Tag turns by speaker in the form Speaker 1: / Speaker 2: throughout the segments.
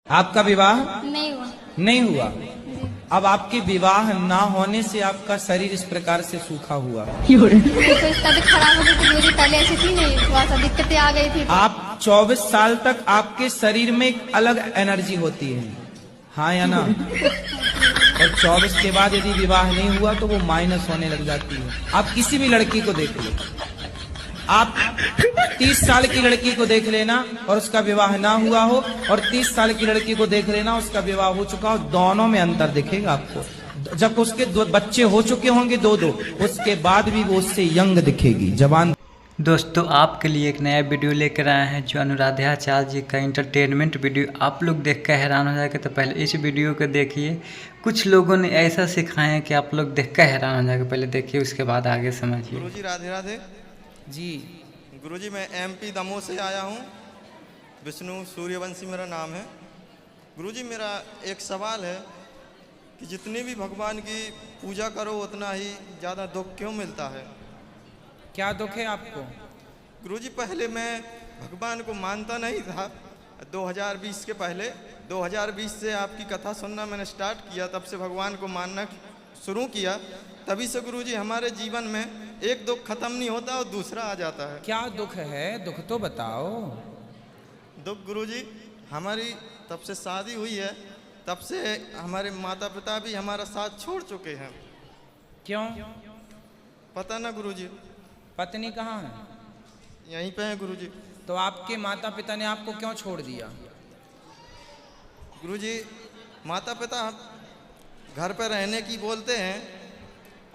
Speaker 1: आपका विवाह
Speaker 2: नहीं हुआ।
Speaker 1: नहीं हुआ।
Speaker 2: जी।
Speaker 1: अब आपके विवाह ना होने से आपका शरीर इस प्रकार से सूखा हुआ।
Speaker 2: देखो इसका भी खराब हो गई थी, मेरी पहले ऐसी थी नहीं, थोड़ा सा दिक्कतें आ गई थी।
Speaker 1: आप 24 साल तक आपके शरीर में एक अलग एनर्जी होती है, हाँ या ना? और 24 के बाद यदि विवाह नहीं हुआ तो वो माइनस होने लग जाती है। आप किसी भी लड़की को देख लो, आप 30 साल की लड़की को देख लेना और उसका विवाह ना हुआ हो, और 30 साल की लड़की को देख लेना उसका विवाह हो चुका हो, दोनों में अंतर दिखेगा आपको। जब उसके दो बच्चे हो चुके होंगे दो उसके बाद भी वो उससे यंग दिखेगी, जवान।
Speaker 3: दोस्तों आपके लिए एक नया वीडियो लेकर आए हैं जो अनुराधाचार्य जी का इंटरटेनमेंट वीडियो। आप लोग देख कर हैरान हो जाएंगे, तो पहले इस वीडियो को देखिए। कुछ लोगों ने ऐसा सिखाया है कि आप लोग देख कर हैरान हो जाएंगे, पहले देखिए उसके बाद आगे समझिए।
Speaker 4: गुरुजी राधे राधे
Speaker 1: जी
Speaker 4: गुरुजी, मैं एमपी दमोह से आया हूँ। विष्णु सूर्यवंशी मेरा नाम है। गुरुजी मेरा एक सवाल है कि जितनी भी भगवान की पूजा करो उतना ही ज़्यादा दुख क्यों मिलता है?
Speaker 1: क्या दुख है आपको?
Speaker 4: गुरुजी पहले मैं भगवान को मानता नहीं था, 2020 के पहले। 2020 से आपकी कथा सुनना मैंने स्टार्ट किया, तब से भगवान को मानना शुरू किया। तभी से गुरुजी हमारे जीवन में एक दुख खत्म नहीं होता और दूसरा आ जाता है।
Speaker 1: क्या दुख है? दुख तो बताओ।
Speaker 4: दुख गुरुजी, हमारी तब से शादी हुई है, तब से हमारे माता पिता भी हमारा साथ छोड़ चुके हैं।
Speaker 1: क्यों?
Speaker 4: पता ना गुरुजी।
Speaker 1: पत्नी कहाँ है?
Speaker 4: यहीं पे है गुरुजी।
Speaker 1: तो आपके माता पिता ने आपको क्यों छोड़ दिया?
Speaker 4: गुरुजी माता पिता घर पर रहने की बोलते हैं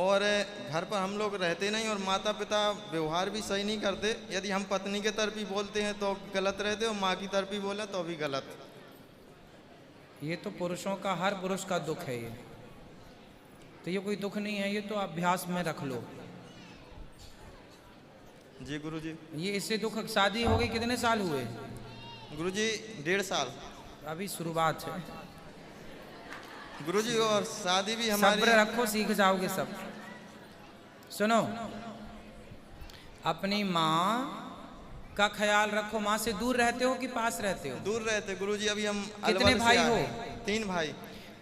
Speaker 4: और घर पर हम लोग रहते नहीं, और माता पिता व्यवहार भी सही नहीं करते। यदि हम पत्नी के तरफ ही बोलते हैं तो गलत रहते, और माँ की तरफ ही बोले तो भी गलत।
Speaker 1: ये तो पुरुषों का, हर पुरुष का दुख है ये। तो ये कोई दुख नहीं है, ये तो अभ्यास में रख लो।
Speaker 4: जी गुरुजी।
Speaker 1: ये इससे दुख। शादी हो गई कितने साल हुए?
Speaker 4: गुरुजी 1.5 साल।
Speaker 1: अभी शुरुआत है
Speaker 4: गुरुजी, और शादी भी हमारी।
Speaker 1: सब्र रखो, सीख जाओगे सब। सुनो, अपनी माँ का ख्याल रखो। माँ से दूर रहते हो कि पास रहते हो?
Speaker 4: दूर रहते गुरुजी। अभी हम
Speaker 1: कितने भाई हो?
Speaker 4: 3 भाई।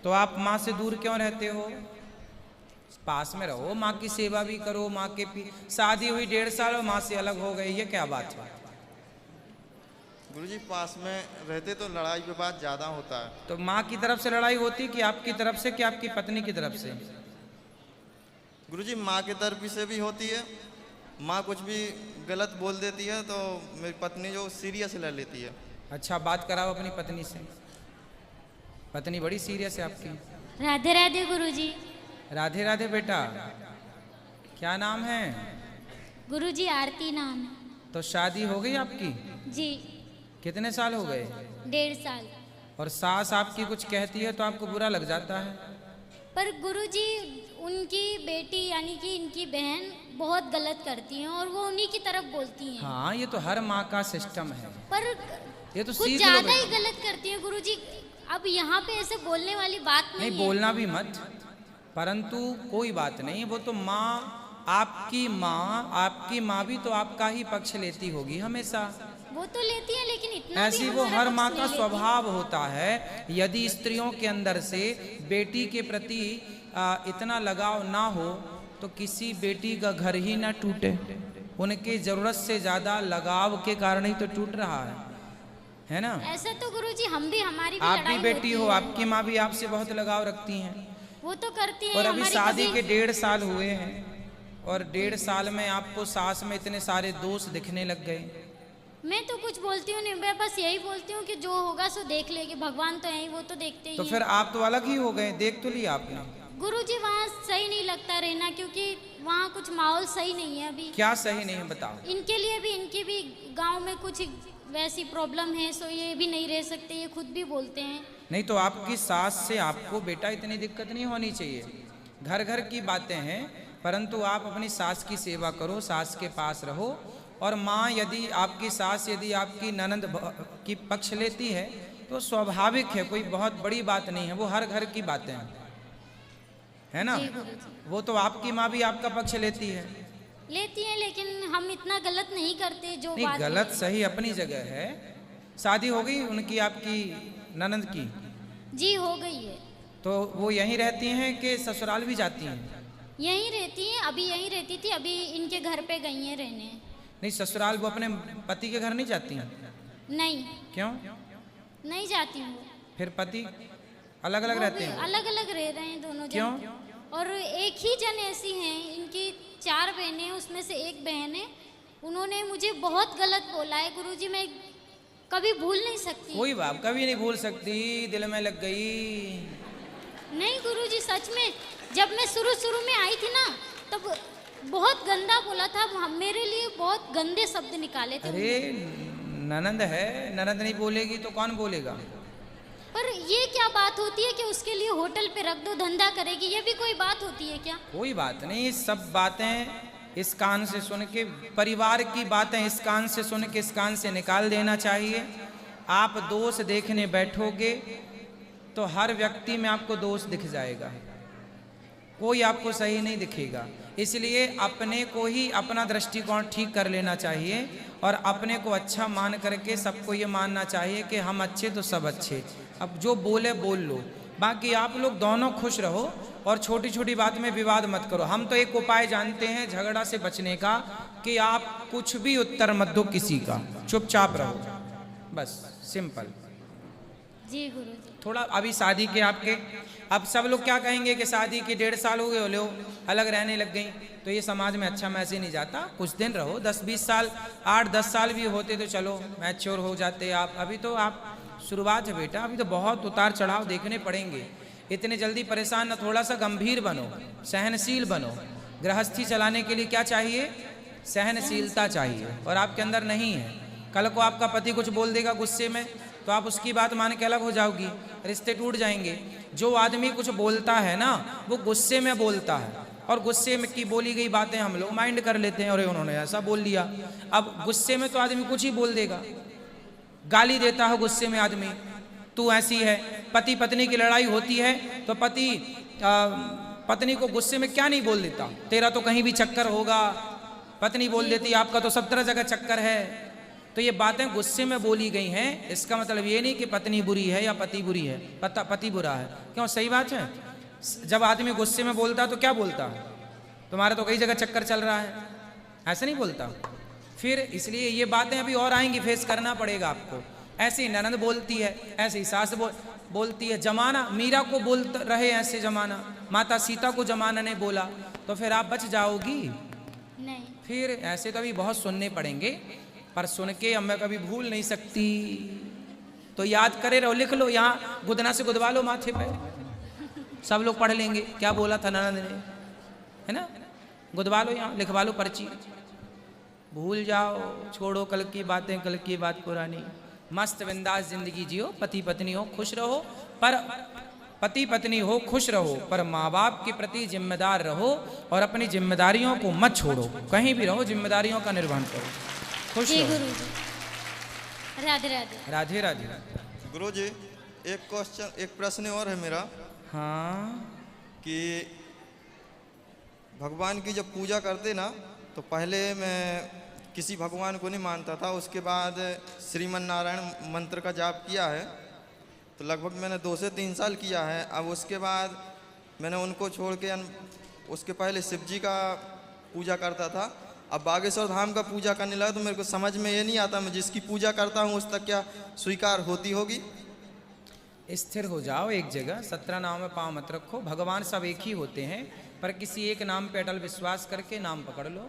Speaker 1: तो आप माँ से दूर क्यों रहते हो? पास में रहो, माँ की सेवा भी करो। माँ के शादी हुई 1.5 साल और माँ से अलग हो गए, ये क्या बात है?
Speaker 4: गुरुजी पास में रहते तो लड़ाई विवाद ज्यादा होता है।
Speaker 1: तो माँ की तरफ से लड़ाई होती कि आपकी तरफ से, कि आपकी पत्नी की तरफ से?
Speaker 4: गुरुजी माँ की तरफ से भी होती है। माँ कुछ भी गलत बोल देती है तो मेरी पत्नी जो सीरियस ले लेती है।
Speaker 1: अच्छा, बात कराओ अपनी पत्नी से। पत्नी बड़ी सीरियस है आपकी।
Speaker 2: राधे राधे गुरुजी।
Speaker 1: राधे राधे बेटा। क्या नाम है?
Speaker 2: गुरुजी आरती नाम है।
Speaker 1: तो शादी हो गई आपकी?
Speaker 2: जी।
Speaker 1: कितने साल हो गए?
Speaker 2: 1.5 साल।
Speaker 1: और सास आपकी कुछ कहती है तो आपको बुरा लग जाता है?
Speaker 2: पर गुरुजी उनकी बेटी यानी कि इनकी बहन बहुत गलत करती हैं और वो उन्हीं की तरफ बोलती हैं।
Speaker 1: हाँ, ये तो हर माँ का सिस्टम है।
Speaker 2: पर
Speaker 1: ये तो
Speaker 2: कुछ
Speaker 1: सीख लो
Speaker 2: ज्यादा ही
Speaker 1: बेटा।
Speaker 2: गलत करती हैं गुरुजी। अब यहाँ पे ऐसे बोलने वाली बात नहीं
Speaker 1: नहीं,
Speaker 2: है।
Speaker 1: बोलना भी मत, परंतु कोई बात नहीं। वो तो माँ, आपकी माँ भी तो आपका ही पक्ष लेती होगी हमेशा।
Speaker 2: वो तो लेती है, लेकिन इतना
Speaker 1: ऐसी
Speaker 2: भी
Speaker 1: वो
Speaker 2: हमारा
Speaker 1: हर
Speaker 2: पक्ष
Speaker 1: माँ
Speaker 2: नहीं
Speaker 1: का
Speaker 2: लेती।
Speaker 1: स्वभाव होता है। यदि स्त्रियों के अंदर से बेटी के प्रति इतना लगाव ना हो तो किसी बेटी का घर ही ना टूटे। उनके जरूरत से ज्यादा लगाव के कारण ही तो टूट रहा है ना?
Speaker 2: ऐसा तो गुरुजी हम भी, हमारी भी
Speaker 1: आप भी
Speaker 2: लड़ाई
Speaker 1: बेटी
Speaker 2: होती
Speaker 1: हो,
Speaker 2: है।
Speaker 1: आपकी माँ भी आपसे बहुत लगाव रखती हैं।
Speaker 2: वो तो करती है।
Speaker 1: और अभी
Speaker 2: हमारी
Speaker 1: शादी
Speaker 2: कभी-
Speaker 1: के 1.5 साल हुए हैं, और 1.5 साल में आपको सास में इतने सारे दोष दिखने लग गए।
Speaker 2: मैं तो कुछ बोलती हूँ नहीं, मैं बस यही बोलती हूँ कि जो होगा सो देख लेगी। भगवान तो है ही, वो तो देखते ही
Speaker 1: तो
Speaker 2: हैं।
Speaker 1: फिर आप तो अलग ही हो गए, देख तो लिया आपने।
Speaker 2: गुरुजी वहाँ सही नहीं लगता रहना, क्योंकि वहाँ कुछ माहौल सही नहीं है अभी।
Speaker 1: क्या सही नहीं है बताओ?
Speaker 2: इनके लिए भी, इनकी भी गांव में कुछ वैसी प्रॉब्लम है, सो ये भी नहीं रह सकते, ये खुद भी बोलते हैं।
Speaker 1: नहीं तो आपकी सास से आपको बेटा इतनी दिक्कत नहीं होनी चाहिए। घर घर की बातें हैं, परंतु आप अपनी सास की सेवा करो, सास के पास रहो। और माँ, यदि आपकी सास यदि आपकी ननद की पक्ष लेती है तो स्वाभाविक है, कोई बहुत बड़ी बात नहीं है। वो हर घर की बातें हैं, है ना?
Speaker 2: जी गुरुजी।
Speaker 1: वो तो आपकी माँ भी आपका पक्ष लेती है।
Speaker 2: लेकिन हम इतना गलत नहीं करते जो
Speaker 1: नहीं,
Speaker 2: बात
Speaker 1: गलत सही अपनी जगह है। शादी हो गई उनकी आपकी ननंद की?
Speaker 2: जी हो गई है।
Speaker 1: तो वो यहीं रहती हैं कि ससुराल भी जाती हैं?
Speaker 2: यहीं रहती हैं, अभी यहीं रहती थी, अभी इनके घर पे गई हैं रहने।
Speaker 1: नहीं, ससुराल वो अपने पति के घर नहीं जाती हैं?
Speaker 2: नहीं,
Speaker 1: क्यों?
Speaker 2: नहीं जाती हूँ।
Speaker 1: फिर पति अलग अलग रहते हैं?
Speaker 2: अलग अलग रह रहे हैं दोनों
Speaker 1: क्यों?
Speaker 2: जन। और एक ही जन ऐसी हैं, इनकी 4 बहनें हैं, उसमें से एक बहन है, उन्होंने मुझे बहुत गलत बोला है गुरुजी, मैं कभी भूल नहीं सकती।
Speaker 1: कोई बात कभी नहीं भूल सकती, दिल में लग गई।
Speaker 2: नहीं गुरुजी, सच में जब मैं शुरू में आई थी ना, तब बहुत गंदा बोला था, मेरे लिए बहुत गंदे शब्द निकाले थे।
Speaker 1: अरे ननंद है, ननंद नहीं बोलेगी तो कौन बोलेगा?
Speaker 2: पर ये क्या बात होती है कि उसके लिए होटल पे रख दो, धंधा करेगी, ये भी कोई बात होती है क्या?
Speaker 1: कोई बात नहीं, सब बातें इस कान से सुन के, परिवार की बातें इस कान से सुन के इस कान से निकाल देना चाहिए। आप दोष देखने बैठोगे तो हर व्यक्ति में आपको दोष दिख जाएगा, कोई आपको सही नहीं दिखेगा। इसलिए अपने को ही अपना दृष्टिकोण ठीक कर लेना चाहिए और अपने को अच्छा मान करके सबको ये मानना चाहिए कि हम अच्छे तो सब अच्छे। अब जो बोले बोल लो, बाकी आप लोग दोनों खुश रहो और छोटी छोटी बात में विवाद मत करो। हम तो एक उपाय जानते हैं झगड़ा से बचने का, कि आप कुछ भी उत्तर मत दो किसी का, चुपचाप रहो, बस सिंपल।
Speaker 2: जी गुरुजी।
Speaker 1: थोड़ा अभी शादी के आपके, अब सब लोग क्या कहेंगे कि शादी के 1.5 साल हो गए, हो लो अलग रहने लग गई, तो ये समाज में अच्छा मैसेज नहीं जाता। कुछ दिन रहो, 10-20 साल, 8-10 साल भी होते तो चलो मैच्योर हो जाते आप। अभी तो आप शुरुआत है बेटा, अभी तो बहुत उतार चढ़ाव देखने पड़ेंगे। इतने जल्दी परेशान न, थोड़ा सा गंभीर बनो, सहनशील बनो। गृहस्थी चलाने के लिए क्या चाहिए? सहनशीलता चाहिए, और आपके अंदर नहीं है। कल को आपका पति कुछ बोल देगा गुस्से में तो आप उसकी बात मान के अलग हो जाओगी, रिश्ते टूट जाएंगे। जो आदमी कुछ बोलता है ना, वो गुस्से में बोलता है, और गुस्से में की बोली गई बातें हम लोग माइंड कर लेते हैं, और उन्होंने ऐसा बोल दिया। अब गुस्से में तो आदमी कुछ ही बोल देगा, गाली देता है गुस्से में आदमी, तू ऐसी है। पति पत्नी की लड़ाई होती है तो पति पत्नी को गुस्से में क्या नहीं बोल देता, तेरा तो कहीं भी चक्कर होगा। पत्नी बोल देती आपका तो 17 जगह चक्कर है। तो ये बातें गुस्से में बोली गई हैं, इसका मतलब ये नहीं कि पत्नी बुरी है या पति बुरी है, पति बुरा है। क्यों? सही बात है। जब आदमी गुस्से में बोलता तो क्या बोलता? तुम्हारा तो कई जगह चक्कर चल रहा है, ऐसे नहीं बोलता। फिर इसलिए ये बातें अभी और आएंगी, फेस करना पड़ेगा आपको। ऐसे ही ननंद बोलती है, ऐसे ही सास बोलती है। जमाना मीरा को बोल रहे ऐसे, जमाना माता सीता को जमाना ने बोला, तो फिर आप बच जाओगी?
Speaker 2: नहीं।
Speaker 1: फिर ऐसे तो अभी बहुत सुनने पड़ेंगे, पर सुन के अब मैं कभी भूल नहीं सकती, तो याद करे रहो, लिख लो, यहाँ गुदना से गुदवा लो माथे पे, सब लोग पढ़ लेंगे क्या बोला था ननंद ने, है ना। गुदवा लो, यहाँ लिखवा लो पर्ची, भूल जाओ, छोड़ो कल की बातें, कल की बात पुरानी। मस्त बिंदास जिंदगी जियो, पति पत्नी हो खुश रहो, पर पति पत्नी हो खुश रहो, पर माँ बाप के प्रति जिम्मेदार रहो और अपनी जिम्मेदारियों को मत छोड़ो। कहीं भी रहो जिम्मेदारियों का निर्वहन करो, खुश
Speaker 2: जी
Speaker 1: रहो।
Speaker 2: गुरुजी। राधे राधे।
Speaker 1: राधे राधे।
Speaker 4: गुरुजी, एक क्वेश्चन, एक प्रश्न और है मेरा,
Speaker 1: हाँ,
Speaker 4: कि भगवान की जब पूजा करते ना, तो पहले मैं किसी भगवान को नहीं मानता था, उसके बाद श्रीमन नारायण मंत्र का जाप किया है, तो लगभग मैंने 2 से 3 साल किया है। अब उसके बाद मैंने उनको छोड़ के उसके पहले शिव जी का पूजा करता था, अब बागेश्वर धाम का पूजा करने लगा, तो मेरे को समझ में ये नहीं आता मैं जिसकी पूजा करता हूँ उस तक क्या स्वीकार होती होगी?
Speaker 1: स्थिर हो जाओ एक जगह, 17 नाम में पाँव मत रखो। भगवान सब एक ही होते हैं, पर किसी एक नाम पे अटल विश्वास करके नाम पकड़ लो।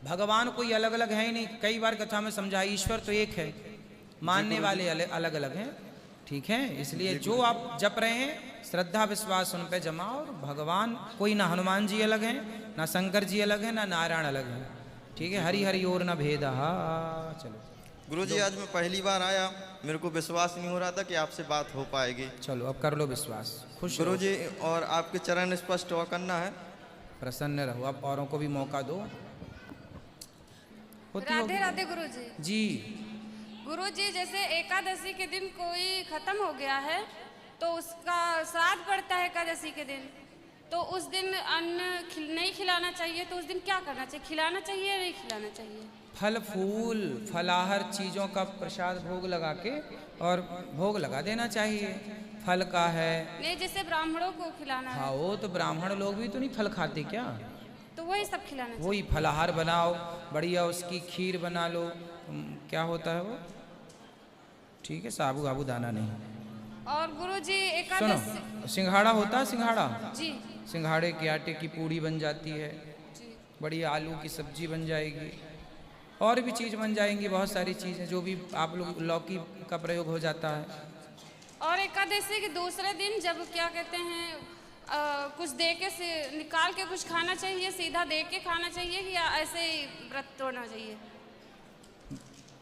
Speaker 1: भगवान कोई अलग अलग है ही नहीं, कई बार कथा में समझा, ईश्वर तो एक है, मानने वाले अलग अलग हैं, ठीक है। इसलिए जो आप जप रहे हैं श्रद्धा विश्वास उन पे जमाओ। और भगवान कोई ना हनुमान जी अलग हैं, ना शंकर जी अलग हैं, ना नारायण अलग हैं, ठीक है। हरि हरि और न भेदा। चलो
Speaker 4: गुरुजी, आज मैं पहली बार आया, मेरे को विश्वास नहीं हो रहा था कि आपसे बात हो पाएगी।
Speaker 1: चलो अब कर लो विश्वास, खुश रहो।
Speaker 4: गुरुजी, और आपके चरण स्पष्ट हो करना है,
Speaker 1: प्रसन्न रहो, अब औरों को भी मौका दो।
Speaker 5: राधे राधे गुरुजी।
Speaker 1: जी
Speaker 5: गुरुजी, जैसे एकादशी के दिन कोई खत्म हो गया है तो उसका श्राद्ध पड़ता है एकादशी के दिन, तो उस दिन अन्न नहीं खिलाना चाहिए, तो उस दिन क्या करना चाहिए? खिलाना चाहिए या नहीं खिलाना चाहिए?
Speaker 1: फल फूल फलाहर चीज़ों का प्रसाद भोग लगा के और भोग लगा देना चाहिए। फल का है,
Speaker 5: नहीं जैसे ब्राह्मणों को खिलाना
Speaker 1: हाँ
Speaker 5: है
Speaker 1: वो तो ब्राह्मण लोग भी तो नहीं फल खाते क्या,
Speaker 5: तो वही सब खिलाना चाहिए।
Speaker 1: वही फलाहार बनाओ, बढ़िया उसकी खीर बना लो, क्या होता है वो, ठीक है, साबू आबू दाना नहीं।
Speaker 5: और गुरुजी
Speaker 1: सुनो,
Speaker 5: एकादशी
Speaker 1: सिंघाड़ा होता है, सिंघाड़ा,
Speaker 5: जी
Speaker 1: सिंघाड़े के आटे की पूड़ी बन जाती है,
Speaker 5: जी
Speaker 1: बढ़िया आलू की सब्जी बन जाएगी, और भी चीज़ बन जाएंगी, बहुत सारी चीज़ें जो भी आप लोग, लौकी का प्रयोग हो जाता है।
Speaker 5: और एकादशी के दूसरे दिन जब क्या कहते हैं कुछ दे के से निकाल के कुछ खाना चाहिए, सीधा दे के खाना चाहिए या ऐसे ही व्रत तोड़ना चाहिए?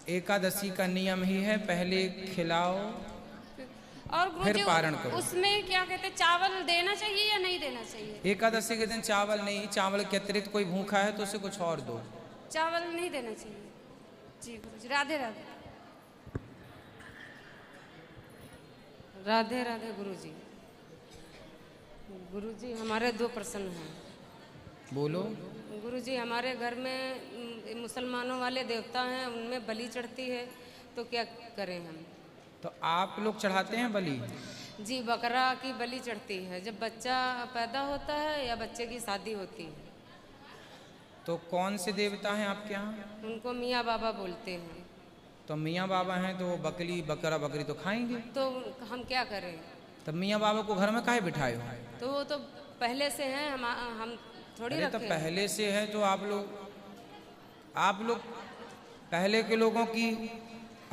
Speaker 1: एकादशी का नियम ही है, पहले खिलाओ
Speaker 5: और
Speaker 1: फिर
Speaker 5: गुरुजी
Speaker 1: पारण करो।
Speaker 5: उसमें क्या कहते हैं चावल देना चाहिए या नहीं देना चाहिए?
Speaker 1: एकादशी के दिन चावल नहीं, चावल के अतिरिक्त कोई भूखा है तो उसे कुछ और दो।
Speaker 5: चावल नहीं देना चाहिए। जी गुरुजी, राधे राधे।
Speaker 6: राधे राधे गुरुजी। गुरुजी हमारे 2 प्रश्न हैं।
Speaker 1: बोलो।
Speaker 6: गुरुजी हमारे घर में मुसलमानों वाले देवता हैं, उनमें बलि चढ़ती है, तो क्या करें हम?
Speaker 1: तो आप लोग चढ़ाते हैं बलि?
Speaker 6: जी बकरा की बलि चढ़ती है जब बच्चा पैदा होता है या बच्चे की शादी होती है।
Speaker 1: तो कौन से देवता हैं आपके यहाँ?
Speaker 6: उनको मियाँ बाबा बोलते हैं।
Speaker 1: तो मियाँ बाबा हैं तो वो बकरी बकरा बकरी तो खाएंगे,
Speaker 6: तो हम क्या करें?
Speaker 1: तब मियाँ बाबा को घर में काहे बिठाए हो?
Speaker 6: तो वो तो पहले से हैं, हम थोड़ी
Speaker 1: अरे तो
Speaker 6: रखे हैं।
Speaker 1: पहले से है तो आप लोग पहले के लोगों की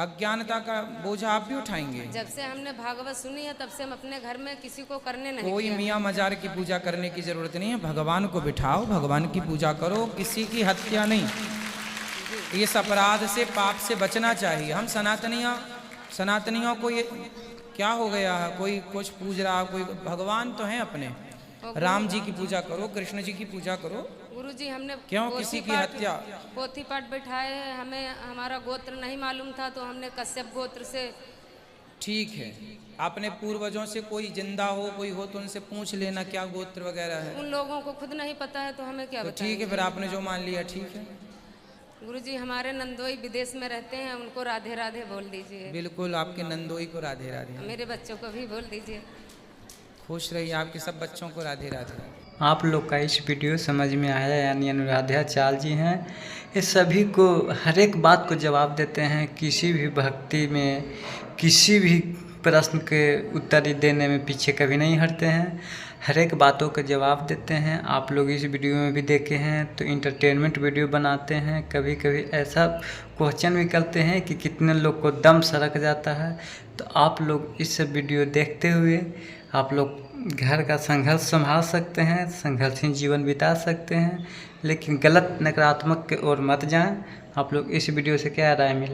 Speaker 1: अज्ञानता का बोझा आप भी उठाएंगे।
Speaker 6: जब से हमने भागवत सुनी है तब से हम अपने घर में किसी को करने नहीं
Speaker 1: कोई
Speaker 6: दिया।
Speaker 1: मियाँ मजार की पूजा करने की जरूरत नहीं है, भगवान को बिठाओ, भगवान की पूजा करो, किसी की हत्या नहीं। इस अपराध से, पाप से बचना चाहिए। हम सनातनियों को ये क्या हो गया है, कोई कुछ पूज रहा, कोई भगवान तो हैं अपने, राम जी की पूजा करो, कृष्ण जी की पूजा करो।
Speaker 6: गुरुजी हमने
Speaker 1: क्यों किसी की हत्या?
Speaker 6: पोथी पाठ बैठाए हैं, हमें हमारा गोत्र नहीं मालूम था तो हमने कश्यप गोत्र से।
Speaker 1: ठीक है, अपने पूर्वजों से कोई जिंदा हो, कोई हो तो उनसे पूछ लेना क्या गोत्र वगैरह है।
Speaker 6: उन लोगों को खुद नहीं पता है तो हमें क्या
Speaker 1: तो
Speaker 6: बताएं?
Speaker 1: ठीक है, फिर आपने जो मान लिया ठीक है।
Speaker 6: गुरुजी हमारे नंदोई विदेश में रहते हैं, उनको राधे राधे बोल दीजिए।
Speaker 1: बिल्कुल, आपके नंदोई को राधे राधे।
Speaker 6: मेरे बच्चों को भी बोल दीजिए।
Speaker 1: खुश रहिए, आपके सब बच्चों को राधे राधे।
Speaker 3: आप लोग का इस वीडियो समझ में आया, यानी अनुराधाचार्य जी हैं, ये सभी को हर एक बात को जवाब देते हैं। किसी भी भक्ति में, किसी भी प्रश्न के उत्तर देने में पीछे कभी नहीं हटते हैं, हर एक बातों का जवाब देते हैं। आप लोग इस वीडियो में भी देखे हैं तो इंटरटेनमेंट वीडियो बनाते हैं, कभी कभी ऐसा क्वेश्चन भी करते हैं कि कितने लोग को दम सरक जाता है। तो आप लोग इस सब वीडियो देखते हुए आप लोग घर का संघर्ष संभाल सकते हैं, संघर्षहीन जीवन बिता सकते हैं, लेकिन गलत नकारात्मक की ओर मत जाएं। आप लोग इस वीडियो से क्या राय मिला?